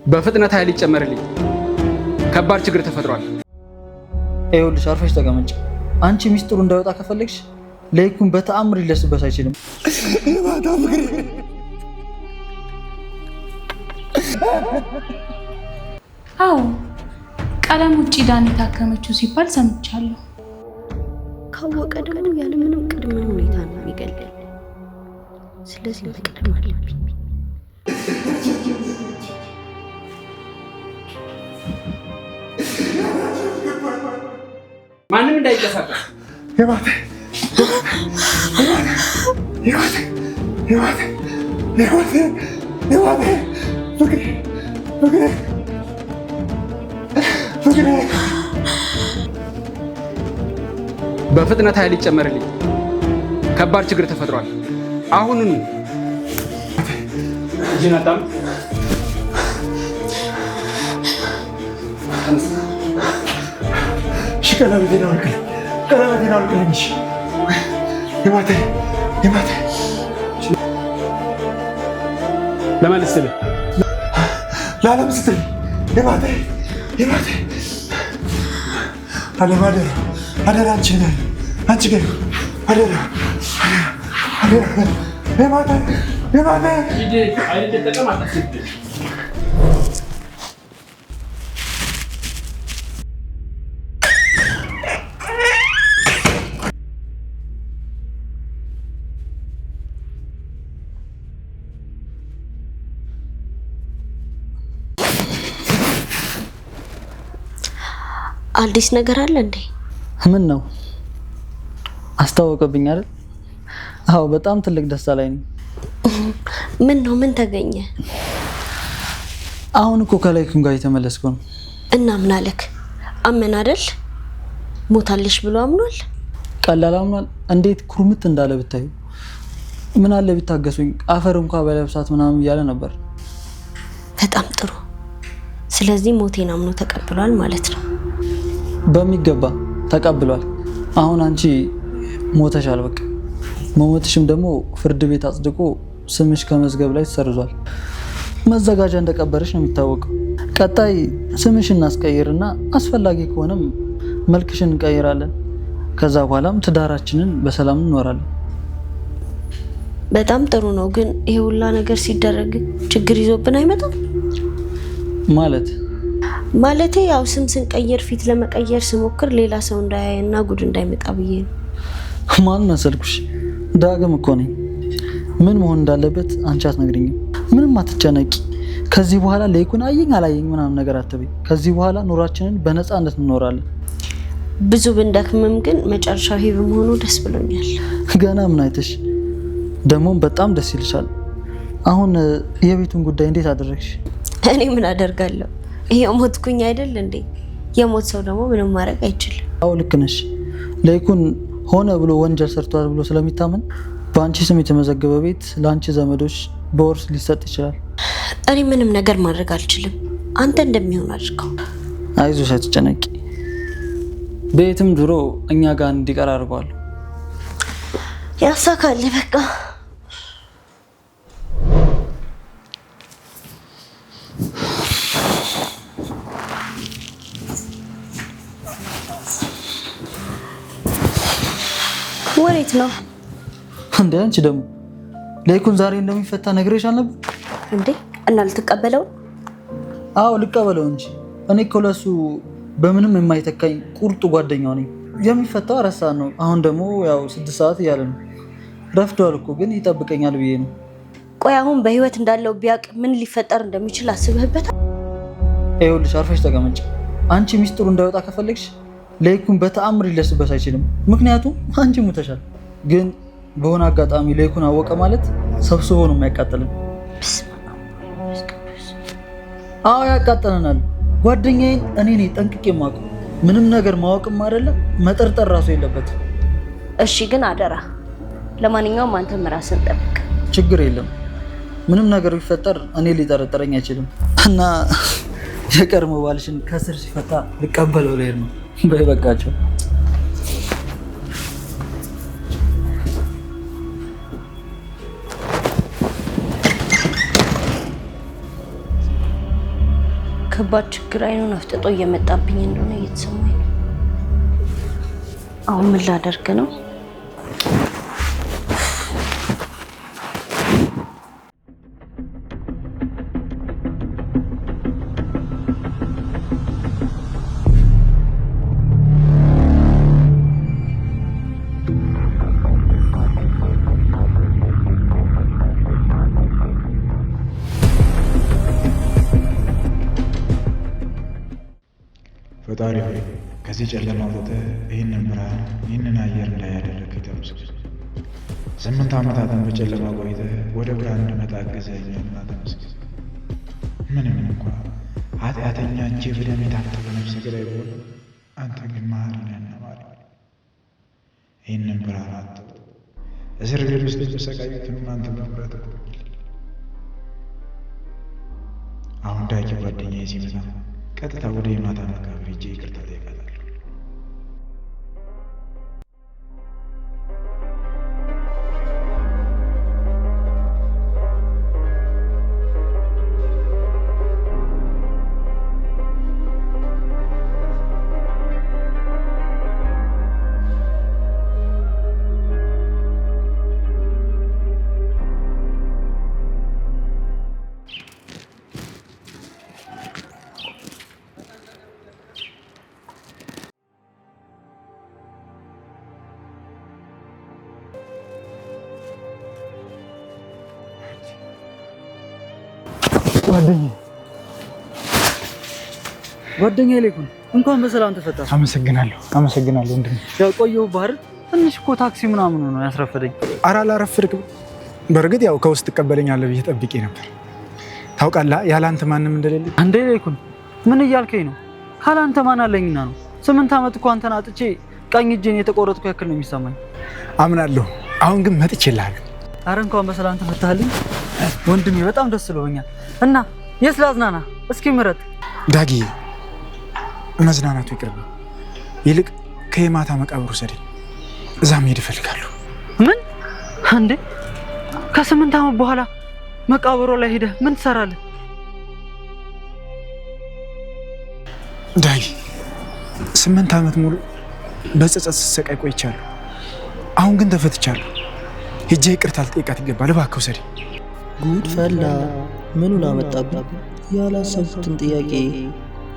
በፍጥነት ኃይል ይጨመርልኝ። ከባድ ችግር ተፈጥሯል። ይኸውልሽ አርፈሽ ተቀመጭ። አንቺ ሚስጥሩ እንዳይወጣ ከፈለግሽ ለይኩን በተአምር ሊደርስበት አይችልም። አዎ ቀለም ውጪ ዳን የታከመችው ሲባል ሰምቻለሁ። ካወቀ ደግሞ ያለምንም ቅድመ ሁኔታ ነው የሚገለል። ስለዚህ መቅደም አለብኝ። ማንም እንዳይንቀሳቀስ። በፍጥነት ኃይል ይጨመርልኝ። ከባድ ችግር ተፈጥሯል። አሁኑኑ ጂናታም ቀለበቴን አውልቅልኝ። የማታ ለማለት ስትል ለዓለም ስትል የማታ ዓለም አደራ አንቺ ጋር አደራ የማታ አዲስ ነገር አለ እንዴ? ምን ነው አስታወቀብኝ አይደል? አዎ በጣም ትልቅ ደስታ ላይ ነኝ። ምን ተገኘ? አሁን እኮ ከላይኩም ጋር የተመለስኩ ነው። እና ምን አለክ? አመን አይደል? ሞታለሽ ብሎ አምኗል? ቀላል አምኗል። እንዴት ኩርምት እንዳለ ብታዩ። ምን አለ ቢታገሱኝ፣ አፈር እንኳን በለብሳት ምናምን እያለ ነበር። በጣም ጥሩ። ስለዚህ ሞቴን አምኖ ተቀብሏል ማለት ነው። በሚገባ ተቀብሏል። አሁን አንቺ ሞተሻል። በቃ መሞትሽም ደግሞ ፍርድ ቤት አጽድቆ ስምሽ ከመዝገብ ላይ ተሰርዟል። መዘጋጃ እንደቀበረሽ ነው የሚታወቀው። ቀጣይ ስምሽ እናስቀይርና አስፈላጊ ከሆነም መልክሽን እንቀይራለን። ከዛ በኋላም ትዳራችንን በሰላም እንኖራለን። በጣም ጥሩ ነው። ግን ይሄ ሁላ ነገር ሲደረግ ችግር ይዞብን አይመጣም? ማለቴ ያው ስም ስንቀይር ፊት ለመቀየር ስሞክር ሌላ ሰው እንዳያየና ጉድ እንዳይመጣ ብዬ ነው። ማን መሰልኩሽ? ዳግም እኮ ነኝ። ምን መሆን እንዳለበት አንቺ አትነግሪኝም። ምንም አትጨነቂ። ከዚህ በኋላ ለይኩን አየኝ አላየኝ ምናምን ነገር አትበይ። ከዚህ በኋላ ኑራችንን በነፃነት እንኖራለን። ብዙ ብንደክምም ግን መጨረሻው ይሄ በመሆኑ ደስ ብሎኛል። ገና ምን አይተሽ? ደግሞም በጣም ደስ ይልሻል። አሁን የቤቱን ጉዳይ እንዴት አደረግሽ? እኔ ምን አደርጋለሁ? የሞትኩኝ አይደል እንዴ? የሞት ሰው ደግሞ ምንም ማድረግ አይችልም። አዎ ልክ ነሽ። ለይኩን ሆነ ብሎ ወንጀል ሰርቷል ብሎ ስለሚታመን በአንቺ ስም የተመዘገበ ቤት ለአንቺ ዘመዶች በውርስ ሊሰጥ ይችላል። እኔ ምንም ነገር ማድረግ አልችልም። አንተ እንደሚሆን አድርገው። አይዞሽ አትጨነቂ። ቤትም ድሮ እኛ ጋር እንዲቀር አድርገዋል። ያሳካል። በቃ ወሬት ነው እንዴ? አንቺ ደግሞ ለይኩን ዛሬ እንደሚፈታ ነግሬሽ አልነበር እንዴ? እና ልትቀበለው? አዎ ልቀበለው እንጂ እኔ እኮ ለሱ በምንም የማይተካኝ ቁርጡ ጓደኛው ነኝ። የሚፈታው 4 ሰዓት ነው። አሁን ደግሞ ያው 6 ሰዓት እያለ ነው። ረፍዷል እኮ ግን ይጠብቀኛል ብዬ ነው። ቆይ አሁን በህይወት እንዳለው ቢያቅ ምን ሊፈጠር እንደሚችል አስበህበታል? ይኸውልሽ አርፈሽ ተቀመጭ። አንቺ ሚስጥሩ እንዳይወጣ ከፈለግሽ ለይኩን በተአምር ሊደርስበት አይችልም። ምክንያቱም አንቺ ሙተሻል። ግን በሆነ አጋጣሚ ለይኩን አወቀ ማለት ሰብስቦ ነው የሚያቃጥለን። አዎ ያቃጥለናል። ጓደኛዬን እኔ ነኝ ጠንቅቄ የማውቀው። ምንም ነገር ማወቅም አይደለም መጠርጠር ራሱ የለበትም። እሺ ግን አደራ፣ ለማንኛውም አንተም ራስን ጠብቅ። ችግር የለም። ምንም ነገር ቢፈጠር እኔ ሊጠረጥረኝ አይችልም። እና የቀድሞ ባልሽን ከስር ሲፈታ ልቀበለው ልሄድ ነው። በይበቃቸው። ከባድ ችግር አይኑን አፍጥጦ እየመጣብኝ እንደሆነ እየተሰማኝ ነው። አሁን ምን ላደርግ ነው? ፈጣሪ ሆይ ከዚህ ጨለማ አውጥተህ ይህንን ብርሃን ይህንን አየር እንዳያደረግ ተመስገን። 8 ዓመታትን በጨለማ ቆይተህ ወደ ብርሃን እንድመጣ አገዘኸኝና ተመስገን። ምንም እንኳ ኃጢአተኛ እጄ በደም የታጠበ ነፍሰ ገዳይ ብሆን፣ አንተ ግን መሐሪ ነህና ማረኝ። ይህንን ብርሃን አጥተው እስር ቤት ውስጥ የተሰቃዩትንም አንተ በምሕረት ጎብኝልኝ። አሁን ዳጊ ጓደኛዬ ሲመጣ ቀጥታ ወደ የማታ መቃብር ሄጄ ይቅርታ እጠይቃታለሁ። ጓደኛዬ ሌኩን እንኳን በሰላም ተፈታ። አመሰግናለሁ ወንድሜ። ያቆየው ባህር ትንሽ እኮ ታክሲ ምናምን ነው ያስረፈደኝ። ኧረ አላረፍድክም። በእርግጥ ያው ከውስጥ ትቀበለኛለህ ብዬ ጠብቄ ነበር። ታውቃለህ ያላንተ ማንም እንደሌለ። አንዴ ሌኩን ምን እያልከኝ ነው? ካላንተ ማን አለኝና ነው? 8 ዓመት እኮ አንተን አጥቼ ቀኝ እጄን የተቆረጥኩ ያክል ነው የሚሰማኝ። አምናለሁ። አሁን ግን መጥቼልሃለሁ። ኧረ እንኳን በሰላም ተፈታልኝ ወንድሜ፣ በጣም ደስ ብሎኛል። እና የት ላዝናና? እስኪ ምረጥ። ዳጊ መዝናናቱ ይቅርብ፣ ይልቅ ከየማታ መቃብር ውሰደኝ። እዛ መሄድ እፈልጋለሁ። ምን እንዴ? ከ8 ዓመት በኋላ መቃብሩ ላይ ሄደህ ምን ትሰራለህ? ዳጊ 8 ዓመት ሙሉ በጸጸት ስሰቃይ ቆይቻለሁ። አሁን ግን ተፈትቻለሁ። ሄጄ ይቅርታ ልጠይቃት ይገባል። እባክህ ውሰደኝ። ጉድ ፈላ። ምኑን አመጣብኝ? ያላሰብኩትን ጥያቄ።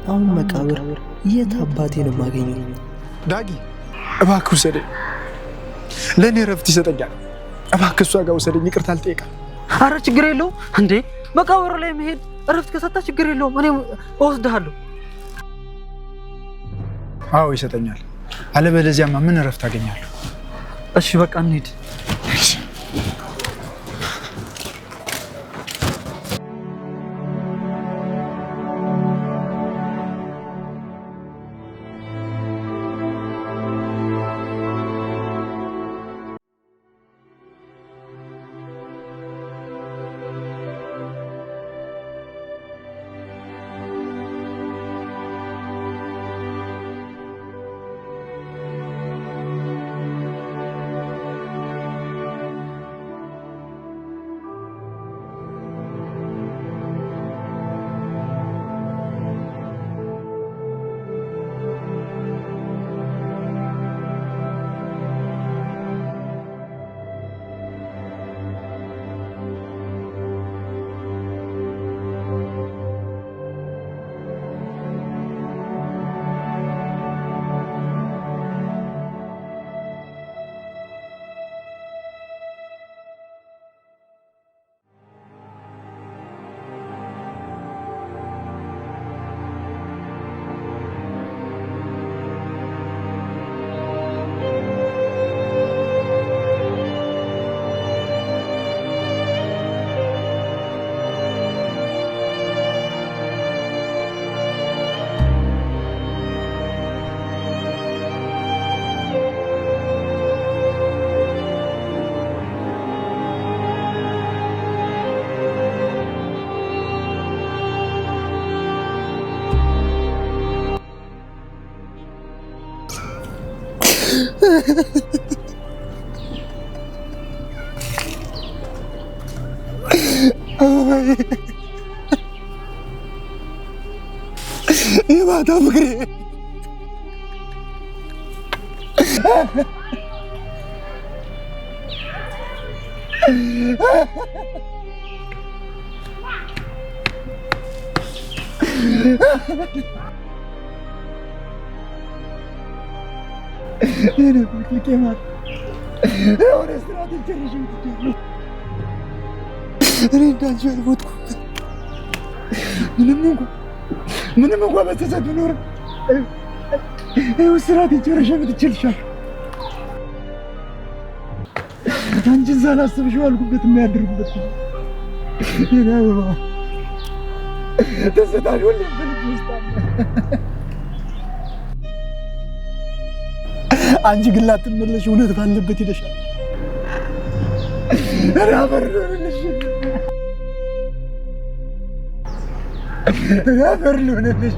አሁን መቃብር የት አባቴ ነው የማገኘው? ዳጊ እባክህ ውሰደኝ። ለእኔ እረፍት ይሰጠኛል። እባክህ እሷ ጋር ውሰደኝ። ይቅርታ ልጠይቃት። አረ ችግር የለውም እንዴ፣ መቃብሩ ላይ መሄድ እረፍት ከሰጣ ችግር የለውም። እኔ እወስድሃለሁ። አዎ ይሰጠኛል። አለበለዚያማ ምን እረፍት አገኛለሁ? እሺ በቃ እንሂድ። የማታ ፍቅሬ ምንም እንኳን በተሰብ ኖር ስራት የጨረሻ ምትችልሻል። አንቺን ሳላስብሽ ዋልኩበት የሚያድርጉበት ደስታሽ ሁሌም በልቤ ውስጥ አለ። አንቺ ግን ላትመለሽ እውነት ባለበት ሄደሻል። ራበር ልሆንልሽ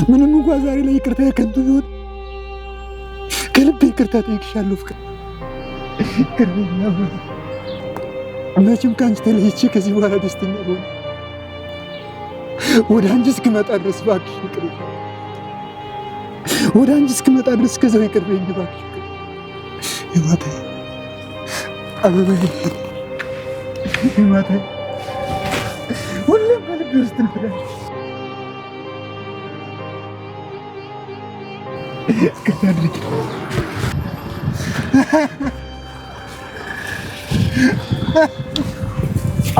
ምንም እንኳን ዛሬ ላይ ይቅርታ ከንቱ ቢሆን ከልቤ ይቅርታ ጠይቅሻለሁ። ፍቅር መቼም ከአንቺ ተለይቼ ከዚህ በኋላ ደስተኛ ሆነ ወደ አንቺ እስክመጣ ድረስ እባክሽ ይቅር፣ ወደ አንቺ እስክመጣ ድረስ ከዛው ይቅር በይኝ እባክሽ። ይማታ አበባዬ ይማታ ሁሌም በልቤ ውስጥ ትንፍላለች። ይቅርታ አድርጊ።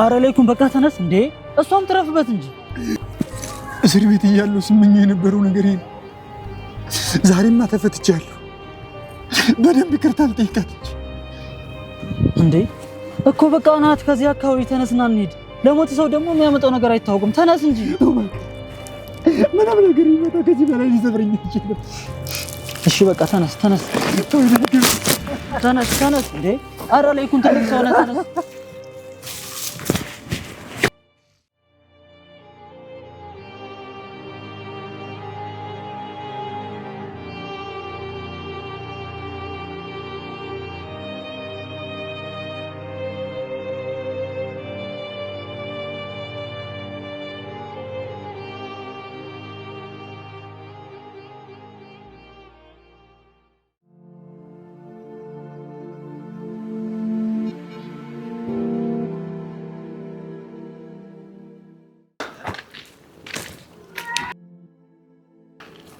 አረ ላይኩን በቃ ተነስ እንዴ! እሷም ትረፍበት እንጂ። እስር ቤት እያለሁ ስመኘው የነበረው ነገር ይሄ ነው። ዛሬማ ተፈትቻለሁ። በደንብ ይቅርታ ልጠይቃት እንዴ እኮ በቃ ናት። ከዚህ አካባቢ ተነስና እንሂድ። ለሞት ሰው ደግሞ የሚያመጣው ነገር አይታወቅም። ተነስ እንጂ። ምንም ነገር ይመጣ ከዚህ በላይ ሊሰብረኝ ይችላል። እሺ በቃ ተነስ ተነስ ተነስ ተነስ። እንዴ አረ ላይኩን ትልቅ ሰው ነህ። ተነስ።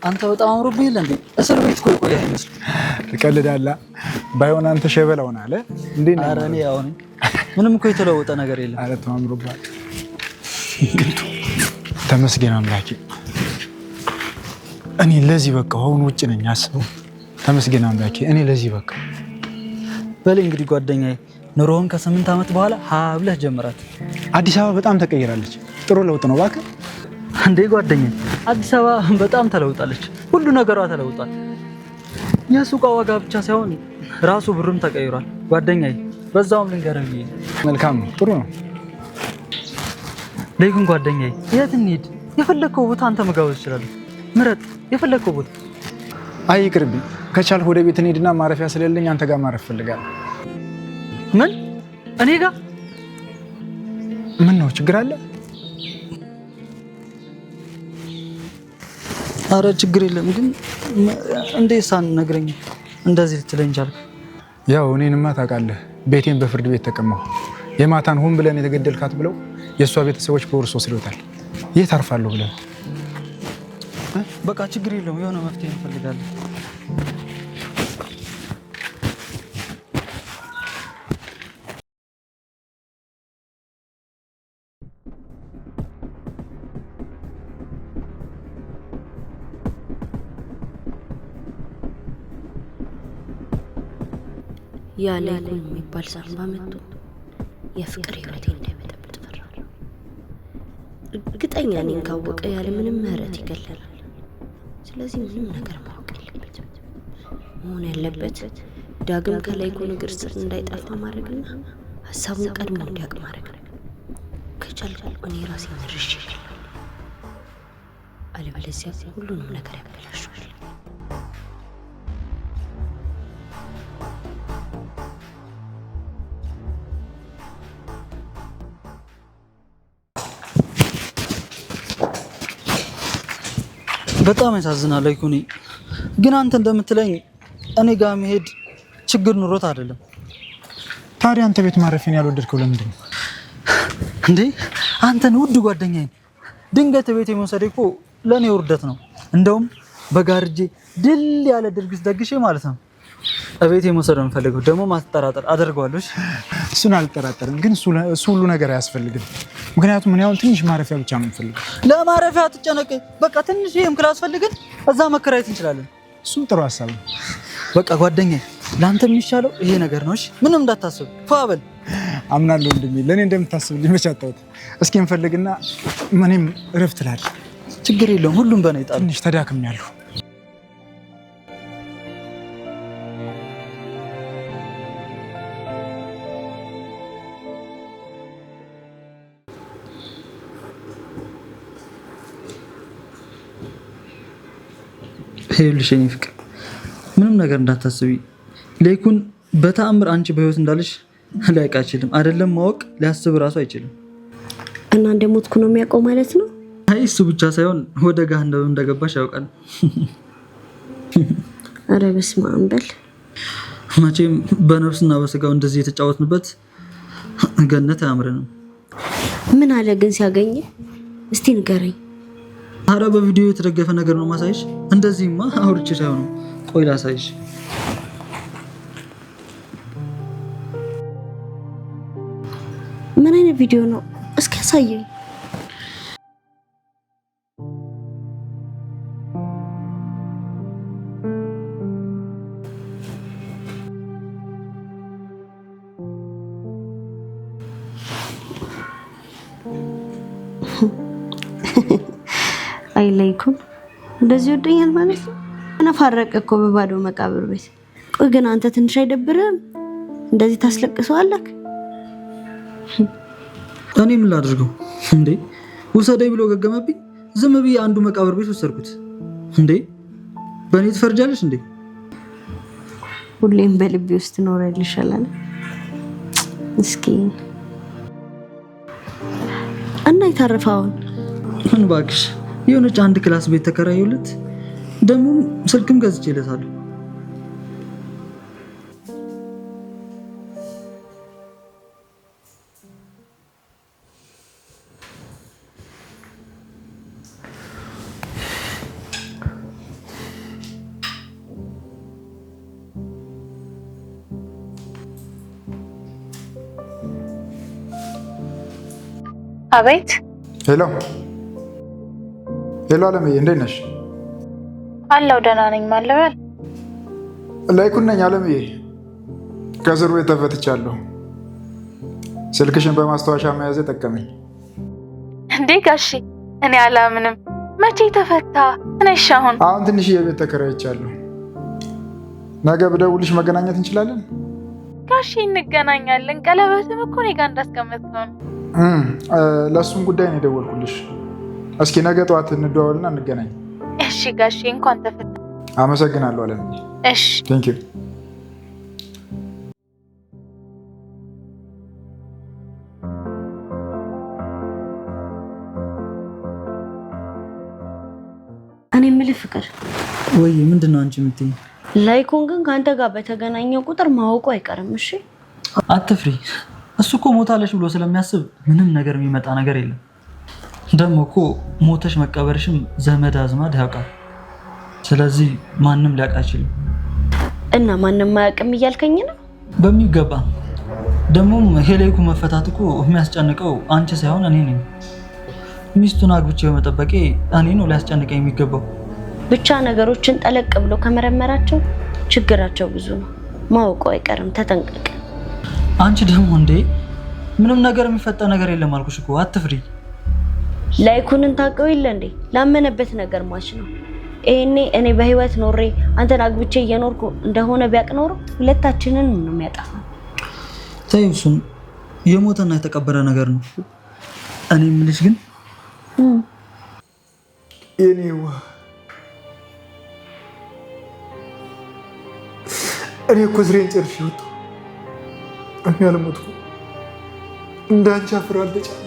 አንተ በጣም አምሮብህ የለ እንዴ? እስር ቤት እኮ ቆየህ አይመስልም? ትቀልዳለህ። ባይሆን አንተ ሸበላ ሆነህ አለ እንዴ? ኧረ እኔ አሁን ምንም እኮ የተለወጠ ነገር የለም። ኧረ ተው አምሮብሃል። ተመስገን አምላኬ። እኔ ለዚህ በቃ አሁን ውጭ ነኝ አስበው። ተመስገን አምላኬ እኔ ለዚህ በቃ። በል እንግዲህ ጓደኛዬ ኑሮውን ከ8 ዓመት በኋላ ሀ ብለህ ጀምራት። አዲስ አበባ በጣም ተቀይራለች። ጥሩ ለውጥ ነው እባክህ። እንዴ ጓደኛዬ አዲስ አበባ በጣም ተለውጣለች። ሁሉ ነገሯ ተለውጧል። የሱቋ ዋጋ ብቻ ሳይሆን ራሱ ብሩም ተቀይሯል። ጓደኛዬ በዛውም ልንገርህ ብዬ ነው። መልካም ነው፣ ጥሩ ነው። ለይኩን ጓደኛዬ የት እንሂድ? የፈለግከው ቦታ አንተ መጋበዝ ትችላለህ። ምረጥ የፈለግከው ቦታ። አይ ይቅርብኝ። ከቻልክ ወደ ቤት እንሂድና ማረፊያ ስለሌለኝ አንተ ጋር ማረፍ ፈልጋለሁ። ምን? እኔ ጋር? ምን ነው ችግር አለ? አረ ችግር የለም። ግን እንዴት ሳትነግረኝ እንደዚህ ልትለኝ ቻልክ? ያው እኔንማ ታውቃለህ፣ ቤቴን በፍርድ ቤት ተቀማሁ። የማታን ሆን ብለን የተገደልካት ብለው የእሷ ቤተሰቦች በውርስ ወስደውታል። የት አርፋለሁ ብለን። በቃ ችግር የለውም፣ የሆነ መፍትሄ እንፈልጋለን። ያለ የሚባል ሳንባ መጥቶ የፍቅር ህይወቴ እንዳይበጠብጥ ፈራለሁ። እርግጠኛ ነኝ ካወቀ ያለ ምንም ምህረት ይገለናል። ስለዚህ ምንም ነገር ማወቅ የለበትም። መሆን ያለበት ዳግም ከላይኩን እግር ስር እንዳይጠፋ ማድረግና ሀሳቡን ቀድሞ እንዲያውቅ ማድረግ። ከቻልኩ እኔ ራሴ መርሽ ይችላል፣ አለበለዚያ ሁሉንም ነገር ያበላሻል። በጣም ያሳዝናል ላይኩኒ። ግን አንተ እንደምትለኝ እኔ ጋር መሄድ ችግር ኑሮት አይደለም። ታዲያ አንተ ቤት ማረፊያን ያልወደድከው ለምንድን ነው እንዴ? አንተን ውድ ጓደኛዬን ድንገት ቤት የመውሰድ እኮ ለኔ ውርደት ነው። እንደውም በጋርጄ ድል ያለ ድርጊት ደግሼ ማለት ነው እቤት የመውሰድ የምፈልገው። ደግሞ ማስጠራጠር አደርገዋለሁ። እሱን አልጠራጠርም፣ ግን እሱ ሁሉ ነገር አያስፈልግም። ምክንያቱም እኔ አሁን ትንሽ ማረፊያ ብቻ ነው የምፈልገው። ለማረፊያ አትጨነቅ። በቃ ትንሽ ይሄም ክላስ ፈልገን እዛ መከራየት እንችላለን። እሱም ጥሩ ሀሳብ ነው። በቃ ጓደኛዬ ለአንተ የሚሻለው ይሄ ነገር ነው። እሺ ምንም እንዳታስብ ፋበል። አምናለሁ ወንድሜ፣ ለእኔ እንደምታስብልኝ መች አጣሁት። እስኪ እንፈልግና እኔም እረፍት ላድርግ። ችግር የለውም፣ ሁሉም በእኔ ጣል። ትንሽ ተዳክሜያለሁ። ይኸውልሽ የኔ ፍቅር ምንም ነገር እንዳታስቢ። ላይኩን በተአምር አንቺ በህይወት እንዳለሽ ላይቅ አይችልም። አይደለም ማወቅ ሊያስብ እራሱ አይችልም። እና እንደሞትኩ ነው የሚያውቀው ማለት ነው? አይ እሱ ብቻ ሳይሆን ወደ ገሃነም እንደገባሽ ያውቃል። ኧረ በስመ አብ በል። መቼም በነፍስና በስጋው እንደዚህ የተጫወትንበት ገነት አያምረንም። ምን አለ ግን ሲያገኝ? እስቲ ንገረኝ። አረ በቪዲዮ የተደገፈ ነገር ነው ማሳይሽ። እንደዚህማ አውርቼ ሳይሆን ቆይ ላሳይሽ። ምን አይነት ቪዲዮ ነው? እስኪ ያሳየኝ። አይ ላይኩን እንደዚህ ወደኛል ማለት ነው። አነፋረቀ እኮ በባዶ መቃብር ቤት። ቆይ ግን አንተ ትንሽ አይደብርህም? እንደዚህ ታስለቅሰዋለህ? እኔ ምን ላድርገው እንዴ? ውሰደኝ ብሎ ገገመብኝ። ዝም ብዬ አንዱ መቃብር ቤት ወሰድኩት እንዴ? በእኔ ትፈርጃለሽ እንዴ? ሁሌም በልቤ ውስጥ ትኖሪያለሽ አላለ? እስኪ እና ይታረፋውን ምን እባክሽ የሆነች አንድ ክላስ ቤት ተከራዩለት። ደግሞ ስልክም ገዝቼለታለሁ። አቤት። ሄሎ ሄሎ፣ አለምዬ እንዴት ነሽ? አለው ደህና ነኝ። ማለበል ላይኩን ነኝ። አለምዬ ከእስር ቤት ተፈትቻለሁ። ስልክሽን በማስታወሻ መያዝ ጠቀመኝ። እንዴ ጋሺ እኔ አላምንም። መቼ ተፈታ? ነሽ አሁን ትንሽ የቤት ተከራይቻለሁ። ነገ ብደውልሽ መገናኘት እንችላለን? ጋሺ እንገናኛለን። ቀለበትም እኮ እኔ ጋር እንዳስቀመጥከው ነው። ለእሱም ጉዳይ ነው የደወልኩልሽ። እስኪ ነገ ጠዋት እንደዋወልና እንገናኝ። እሺ ጋሺ እንኳን ተፈታ። አመሰግናለሁ አለምዬ። እሺ ቴንክ ዩ። እኔ የምልህ ፍቅር፣ ወይ ምንድን ነው አንቺ የምትይኝ? ላይኩን ግን ከአንተ ጋር በተገናኘው ቁጥር ማወቁ አይቀርም። እሺ አትፍሪ። እሱ እኮ ሞታለሽ ብሎ ስለሚያስብ ምንም ነገር የሚመጣ ነገር የለም። ደግሞ እኮ ሞተሽ መቀበርሽም ዘመድ አዝማድ ያውቃል። ስለዚህ ማንም ሊያውቅ አይችልም። እና ማንም አያውቅም እያልከኝ ነው? በሚገባ። ደግሞም ሄሌኩ መፈታት እኮ የሚያስጨንቀው አንቺ ሳይሆን እኔ ነኝ። ሚስቱን አግብቼ በመጠበቄ እኔ ነው ሊያስጨንቀኝ የሚገባው። ብቻ ነገሮችን ጠለቅ ብሎ ከመረመራቸው ችግራቸው ብዙ ነው። ማወቁ አይቀርም። ተጠንቀቅ። አንቺ ደግሞ እንዴ ምንም ነገር የሚፈጠር ነገር የለም አልኩሽ እኮ አትፍሪ። ላይኩንን ታውቀው የለ እንዴ? ላመነበት ነገር ማች ነው። እኔ በህይወት ኖሬ አንተን አግብቼ እየኖርኩ እንደሆነ ቢያቅ ኖሮ ሁለታችንን ነው የሚያጠፋ። ተይው፣ እሱን የሞተና የተቀበረ ነገር ነው። እኔ የምልሽ ግን የኔዋ እኔ እኮ ስሬን ጨርሼ ወጣሁ። እኔ አልሞትኩም። እንዳንቺ አፍሮ አልተጫነም።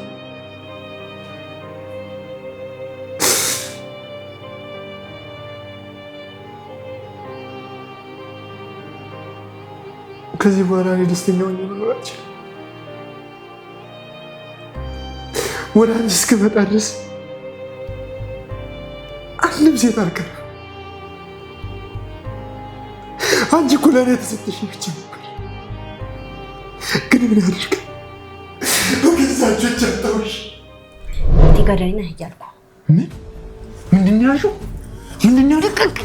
ከዚህ በኋላ እኔ ደስተኛ ሆኜ መኖር አልችልም። ወደ አንቺ እስክመጣ ድረስ አንድም ሴት አልቀረም። አንቺ እኮ ለእኔ የተሰጠሽ ብቻ ነበር። ግን ምን ያደርጋል በገዛ እጆች አጣሁሽ። ገዳይ ነህ እያልኩ ምንድን ነው ያልሽው? ምንድን ነው ልቀቅ።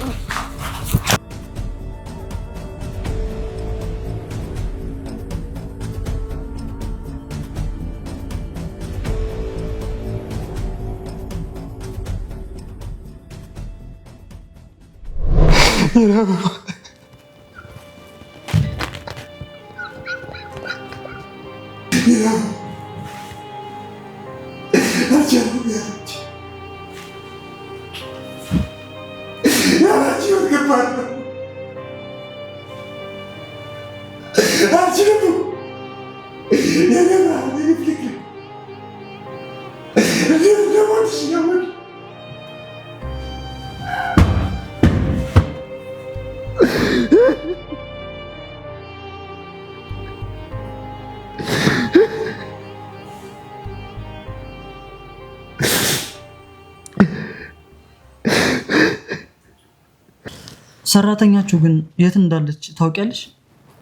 ሰራተኛችሁ ግን የት እንዳለች ታውቂያለሽ?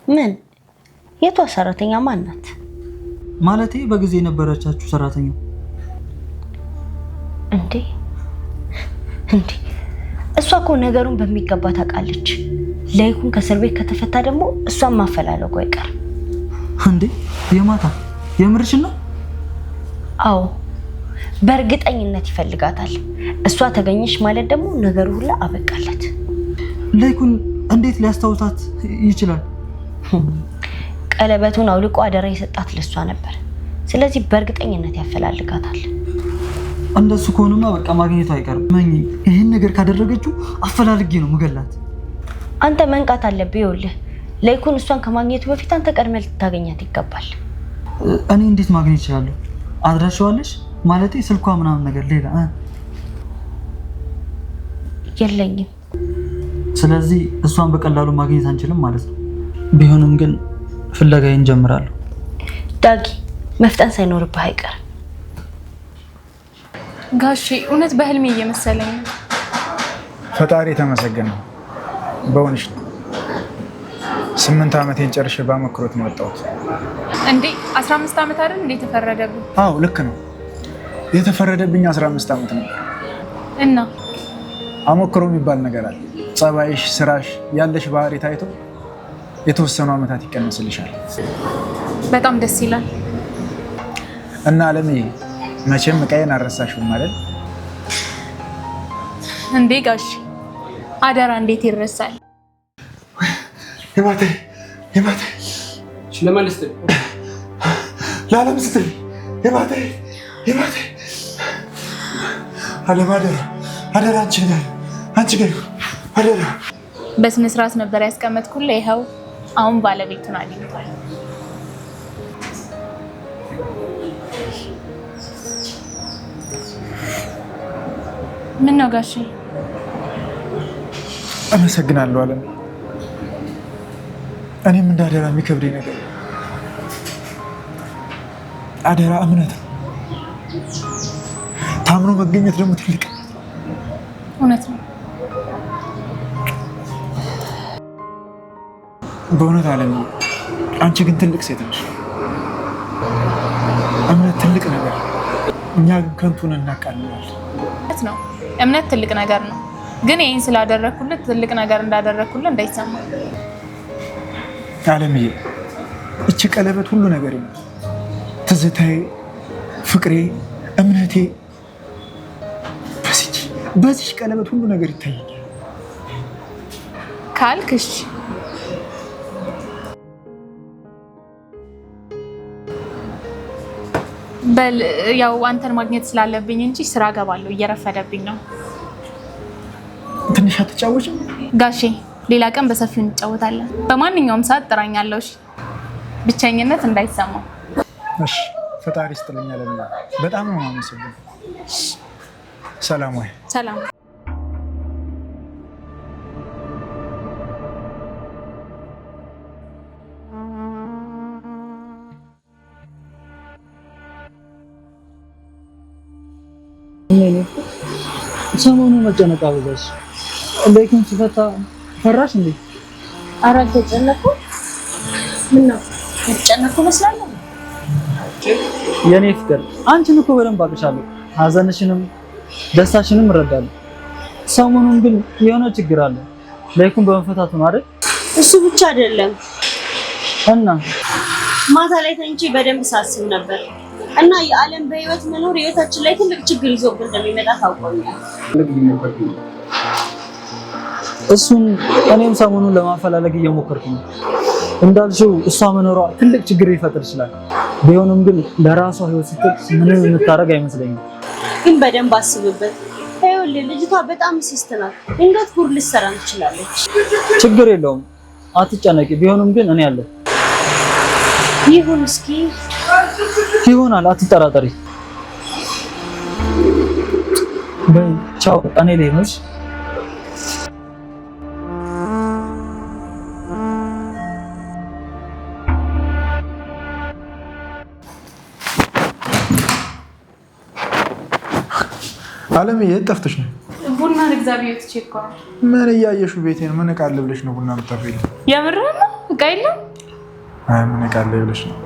ምን? የቷ ሰራተኛ ማን ናት? ማለቴ በጊዜ የነበረቻችሁ ሰራተኛ። እንዴ እሷ እኮ ነገሩን በሚገባ ታውቃለች። ለይኩን ከእስር ቤት ከተፈታ ደግሞ እሷን ማፈላለጉ አይቀርም። እንዴ የማታ የምርሽን ነው? አዎ በእርግጠኝነት ይፈልጋታል። እሷ ተገኘች ማለት ደግሞ ነገሩ ሁላ አበቃለት። ለይኩን እንዴት ሊያስታውሳት ይችላል? ቀለበቱን አውልቆ አደራ የሰጣት ለሷ ነበር። ስለዚህ በእርግጠኝነት ያፈላልጋታል። እንደሱ ከሆነማ በቃ ማግኘቱ አይቀርም። ይህን ነገር ካደረገችው አፈላልጌ ነው መገላት። አንተ መንቃት አለብህ። ይኸውልህ ለይኩን እሷን ከማግኘቱ በፊት አንተ ቀድመህ ልታገኛት ይገባል። እኔ እንዴት ማግኘት እችላለሁ? አድራሻዋለሽ? ማለቴ ስልኳ ምናምን ነገር ሌላ የለኝም። ስለዚህ እሷን በቀላሉ ማግኘት አንችልም ማለት ነው። ቢሆንም ግን ፍለጋዬን እንጀምራለሁ። ዳጊ መፍጠን ሳይኖርብህ አይቀርም። ጋሼ እውነት በህልሜ እየመሰለኝ ነው። ፈጣሪ የተመሰገነ ነው። በእውነሽ ነው። 8 ዓመቴን ጨርሼ ባመክሮት ነው የወጣሁት። እንዴ 15 ዓመት አይደል እንዴ ተፈረደብኝ? አዎ ልክ ነው። የተፈረደብኝ 15 ዓመት ነው። እና አሞክሮ የሚባል ነገር አለ። ጸባይሽ፣ ስራሽ፣ ያለሽ ባህሪ ታይቶ የተወሰኑ ዓመታት ይቀነስልሻል። በጣም ደስ ይላል። እና አለምዬ መቼም እቃዬን አልረሳሽውም አይደል? እንዴ ጋሼ አደራ እንዴት ይረሳል? የማታ ለማን ልስጥል? ለዓለም ስትል የማታ አለም አደራ አንቺ ጋር አደራ። በስነ ስርዓት ነበር ያስቀመጥኩልህ። ይኸው አሁን ባለቤቱን አግኝቷል። ምን ነው ጋሼ? አመሰግናለሁ አለም። እኔም እንደ አደራ የሚከብደኝ ነገር አደራ እምነት ነው። ታምኖ መገኘት ደግሞ ትልቅ እውነት ነው። በእውነት አለም፣ አንቺ ግን ትልቅ ሴት ነሽ። እምነት ትልቅ ነገር፣ እኛ ግን ከንቱን እናቃልላለን። ነው እምነት ትልቅ ነገር ነው። ግን ይህን ስላደረኩልህ ትልቅ ነገር እንዳደረኩልህ እንዳይሰማ። አለምዬ እቺ ቀለበት ሁሉ ነገር ነው። ትዝታዬ፣ ፍቅሬ፣ እምነቴ በዚች ቀለበት ሁሉ ነገር ይታየኛል። ካልክሽ በል ያው አንተን ማግኘት ስላለብኝ እንጂ ስራ ገባለሁ፣ እየረፈደብኝ ነው። ትንሽ አትጫወችም ጋሼ? ሌላ ቀን በሰፊው እንጫወታለን። በማንኛውም ሰዓት ጥራኛለሁ። እሺ? ብቸኝነት እንዳይሰማው። እሺ። ፈጣሪ ይስጥልኛል። በጣም ነው የማመሰግነው። ሰላም ወይ? ሰላም። ሰሞኑን መጨነቅ አበዛሽ። ላይኩን ሲፈታ ፈራሽ እንዴ? ኧረ አልተጨነኩም። ምን ነው የተጨነኩ መስላለሁ? የኔ ፍቅር አንቺን እኮ በደንብ አውቅሻለሁ። ሀዘንሽንም ደስታሽንም እረዳለሁ። ሰሞኑን ግን የሆነ ችግር አለ። ላይኩን በመፈታቱ ነው አይደል? እሱ ብቻ አይደለም እና ማታ ላይ ተንቺ በደንብ ሳስብ ነበር እና የዓለም በህይወት መኖር ህይወታችን ላይ ትልቅ ችግር ይዞብን እንደሚመጣ ታውቆኛል። እሱን እኔም ሰሞኑን ለማፈላለግ እየሞከርኩ ነው። እንዳልሽው እሷ መኖሯ ትልቅ ችግር ይፈጥር ይችላል። ቢሆንም ግን ለራሷ ህይወት ስትል ምንም የምታደርግ አይመስለኝም። ግን በደንብ አስብበት። ይኸውልህ ልጅቷ በጣም ሲስት ናት። ድንገት ጉር ልትሰራ ትችላለች። ችግር የለውም አትጨነቂ። ቢሆንም ግን እኔ አለሁ። ይሁን እስኪ ይሆናል፣ አትጠራጠሪ። በይ ቻው። እኔ ልሄድ። አለምዬ የት ጠፍተሽ ነው? ቡና ለእግዚአብሔር ተቸኳል። ምን እያየሽው ቤቴን? ምን እቃ አለ ብለሽ ነው ቡና የምትጠሪኝ? የምርህን ነው? እቃ የለም? አይ ምን እቃ አለ ብለሽ ነው?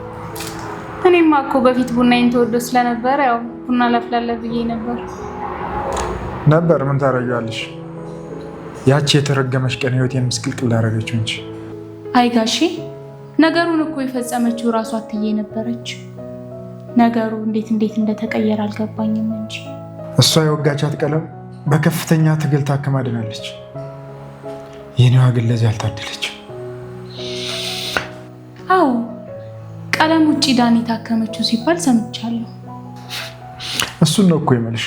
እኔማ እኮ በፊት ቡናዬን ተወዶ ስለነበረ ያው ቡና ላፍላለህ ብዬ ነበር። ምን ታረጊያለሽ? ያቺ የተረገመች ቀን ህይወቴን ምስቅልቅል አደረገችው እንጂ። አይ ጋሼ ነገሩን እኮ የፈጸመችው ራሷ አትዬ ነበረች። ነገሩ እንዴት እንደተቀየረ አልገባኝም እንጂ እሷ የወጋቻት ቀለም በከፍተኛ ትግል ታክማ ድናለች። የኔዋ ግን ለዚህ አልታደለች። አዎ ቀለም ውጪ ዳን የታከመችው ሲባል ሰምቻለሁ። እሱን ነው እኮ ይመልሽ።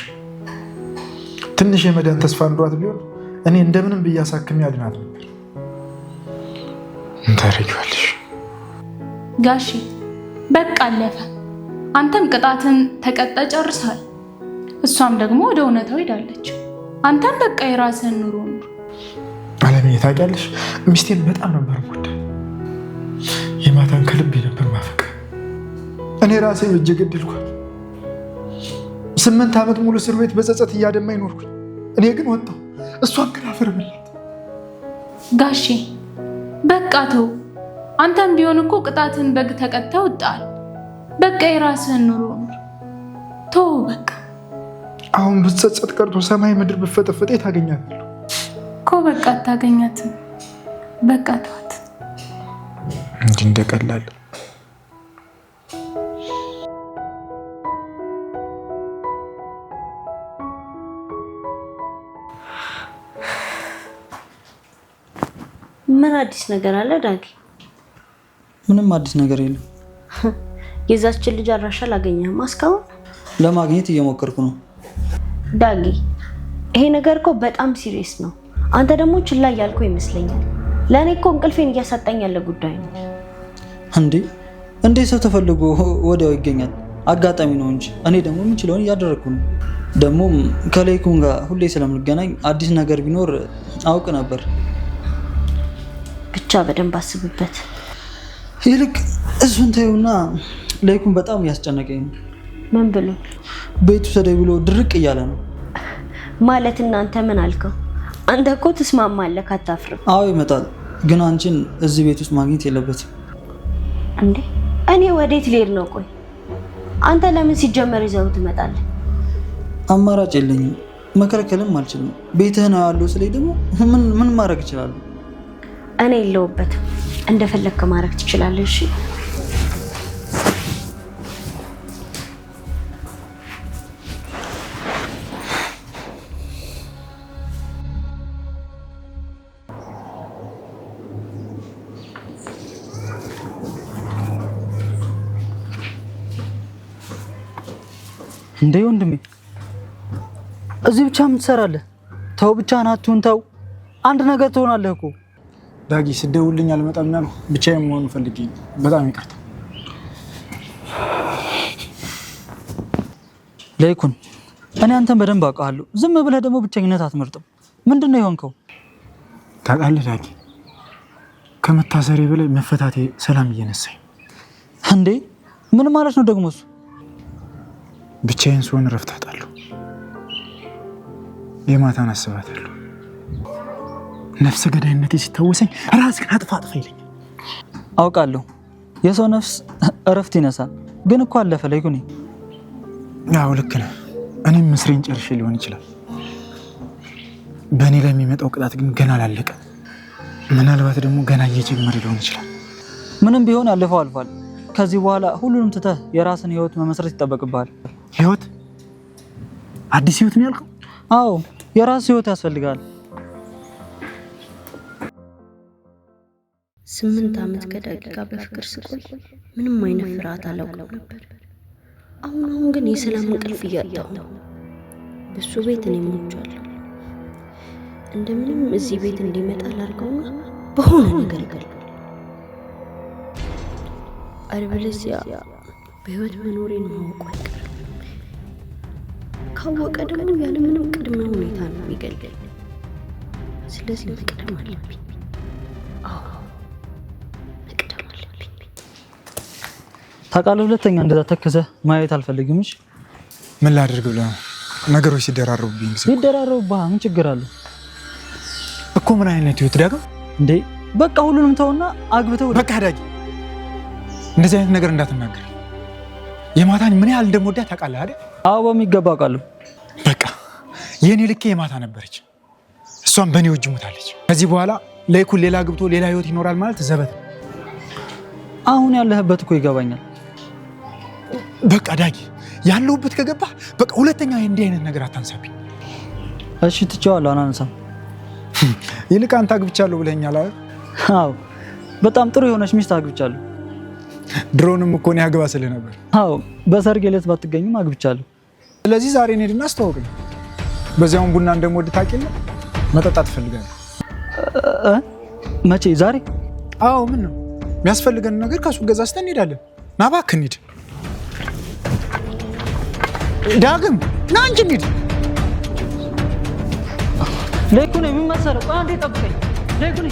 ትንሽ የመዳን ተስፋ ኑሯት ቢሆን እኔ እንደምንም ብያሳክም ያድናት ነበር። ምን ታደርጊዋለሽ? ጋሼ በቃ አለፈ። አንተም ቅጣትን ተቀጣ ጨርሰሃል። እሷም ደግሞ ወደ እውነታው ሄዳለች። አንተም በቃ የራስህን ኑሮ ኑር። አለምዬ ታውቂያለሽ፣ ሚስቴን በጣም ነበር የምወዳት። የማታን ከልቤ ነበር ማፈቅ። እኔ ራሴ እጄ ገደልኳት። 8 ዓመት ሙሉ እስር ቤት በጸጸት እያደማኝ ኖርኩኝ። እኔ ግን ወጣሁ፣ እሷን ግን አፈር በላት። ጋሼ በቃ ተው። አንተም ቢሆን እኮ ቅጣትን በግ ተቀጣ ወጣል። በቃ የራስህን ኑሮ ኑር። ተው በቃ። አሁን ብትጸጸት ቀርቶ ሰማይ ምድር ብፈጠፈጥ ታገኛታለሁ እኮ። በቃ አታገኛትም። በቃ ተዋት እንጂ እንደቀላል ምን አዲስ ነገር አለ ዳጊ? ምንም አዲስ ነገር የለም። የዛችን ልጅ አድራሻ አላገኘህም እስካሁን? ለማግኘት እየሞከርኩ ነው ዳጊ። ይሄ ነገር እኮ በጣም ሲሪየስ ነው። አንተ ደግሞ ችላ እያልከው ይመስለኛል። ለእኔ እኮ እንቅልፌን እያሳጣኝ ያለ ጉዳይ ነው። እንዴ ሰው ተፈልጎ ወዲያው ይገኛል? አጋጣሚ ነው እንጂ እኔ ደግሞ የምችለውን እያደረግኩ ነው። ደግሞ ከላይኩን ጋር ሁሌ ስለምንገናኝ አዲስ ነገር ቢኖር አውቅ ነበር። ብቻ በደንብ አስብበት። ይልቅ እሱን ተይውና ላይኩን በጣም እያስጨነቀኝ ነው። ምን ብሎ? ቤቱ ሰደይ ብሎ ድርቅ እያለ ነው። ማለት እናንተ ምን አልከው? አንተ እኮ ትስማማለህ፣ አታፍርም? አዎ ይመጣል፣ ግን አንቺን እዚህ ቤት ውስጥ ማግኘት የለበትም። እንዴ እኔ ወዴት ልሄድ ነው? ቆይ አንተ ለምን ሲጀመር ይዘው ትመጣለህ? አማራጭ የለኝም፣ መከልከልም አልችልም። ቤትህ ነው ያለው ስለይ ደግሞ ምን ማድረግ እችላለሁ? እኔ የለውበትም፣ እንደፈለግክ ማድረግ ትችላለህ። እሺ እንዴ ወንድሜ እዚህ ብቻ ምን ትሰራለህ? ተው ብቻህን አትሁን። ተው አንድ ነገር ትሆናለህ እኮ። ዳጊ ስደውልኝ አልመጣም ያልኩህ ብቻዬን መሆን ፈልጌ በጣም ይቅርታ። ለይኩን እኔ አንተን በደንብ አውቃለሁ። ዝም ብለህ ደግሞ ብቸኝነት አትመርጥም። ምንድን ነው የሆንከው? ታውቃለህ ዳጊ ከመታሰሬ በላይ መፈታቴ ሰላም እየነሳኝ። እንዴ ምን ማለት ነው ደግሞ እሱ? ብቻዬን ስሆን እረፍት አጣለሁ። የማታን አስባታለሁ። ነፍሰ ገዳይነቴ ሲታወሰኝ ራስህን አጥፋ ይለኛል። አውቃለሁ የሰው ነፍስ እረፍት ይነሳል፣ ግን እኮ አለፈ ለይኩን። ያው ልክ ነህ። እኔም ምስሬን ጨርሼ ሊሆን ይችላል። በእኔ ላይ የሚመጣው ቅጣት ግን ገና አላለቀ። ምናልባት ደግሞ ገና እየጀመረ ሊሆን ይችላል። ምንም ቢሆን ያለፈው አልፏል። ከዚህ በኋላ ሁሉንም ትተህ የራስን ህይወት መመስረት ይጠበቅብሃል። ህይወት? አዲስ ህይወት ነው ያልከው? አዎ የራስ ህይወት ያስፈልጋል። 8 ዓመት ከዳጊ ጋር በፍቅር ስቆይ ምንም አይነት ፍርሃት አላውቅም ነበር። አሁን ግን የሰላም እንቅልፍ እያጣሁ ነው። በሱ ቤት እኔ ሞቻለሁ። እንደምንም እዚህ ቤት እንዲመጣ ላድርገውና በሆነ ነገር ይገላል። አለበለዚያ በህይወት መኖሬን ማወቁ አይቀርም። ካወቀ ደግሞ ያለምንም ቅድመ ሁኔታ ነው የሚገለኝ። ስለዚህ መቅደም አለብኝ። አዎ መቅደም አለብኝ። ታውቃለህ፣ ሁለተኛ እንደዛ ተከዘህ ማየት አልፈልግም። እሺ ምን ላድርግ ብለህ ነው? ነገሮች ሲደራረቡብኝ ጊዜ ሲደራረቡብህ ምን ችግር አለው እኮ? ምን አይነት ህይወት ዳግም? እንዴ በቃ ሁሉንም ተውና አግብተው። በቃ ዳጊ እንደዚህ አይነት ነገር እንዳትናገር። የማታን ምን ያህል እንደምወዳት ታውቃለህ አይደል? አዎ በሚገባ አውቃለሁ። በቃ የኔ ልኬ የማታ ነበረች፣ እሷም በኔ እጅ ሞታለች። ከዚህ በኋላ ለይኩን ሌላ ግብቶ ሌላ ህይወት ይኖራል ማለት ዘበት። አሁን ያለህበት እኮ ይገባኛል። በቃ ዳጊ ያለሁበት ከገባህ በቃ ሁለተኛ እንዲህ አይነት ነገር አታንሳብኝ። እሺ ትቼዋለሁ፣ አናነሳም። ይልቅ አንተ አግብቻለሁ ብለኸኛል አይደል? አዎ በጣም ጥሩ የሆነች ሚስት አግብቻለሁ። ድሮንም እኮ እኔ አግባ ስልህ ነበር። አዎ በሰርግ ዕለት ባትገኝም አግብቻለሁ። ስለዚህ ዛሬ እንሂድና አስተዋውቅኝ። በዚያውም ቡና እንደምወድ ታውቂና መጠጣት እፈልጋለሁ። መቼ? ዛሬ? አዎ ምን ነው የሚያስፈልገን ነገር ከሱ ገዛዝተን እንሄዳለን። ና እባክህ እንሂድ። ዳግም ና እንጂ እንሂድ። ለይኩን ምን መሰለህ? ቆይ አንዴ ጠብቀኝ ለይኩን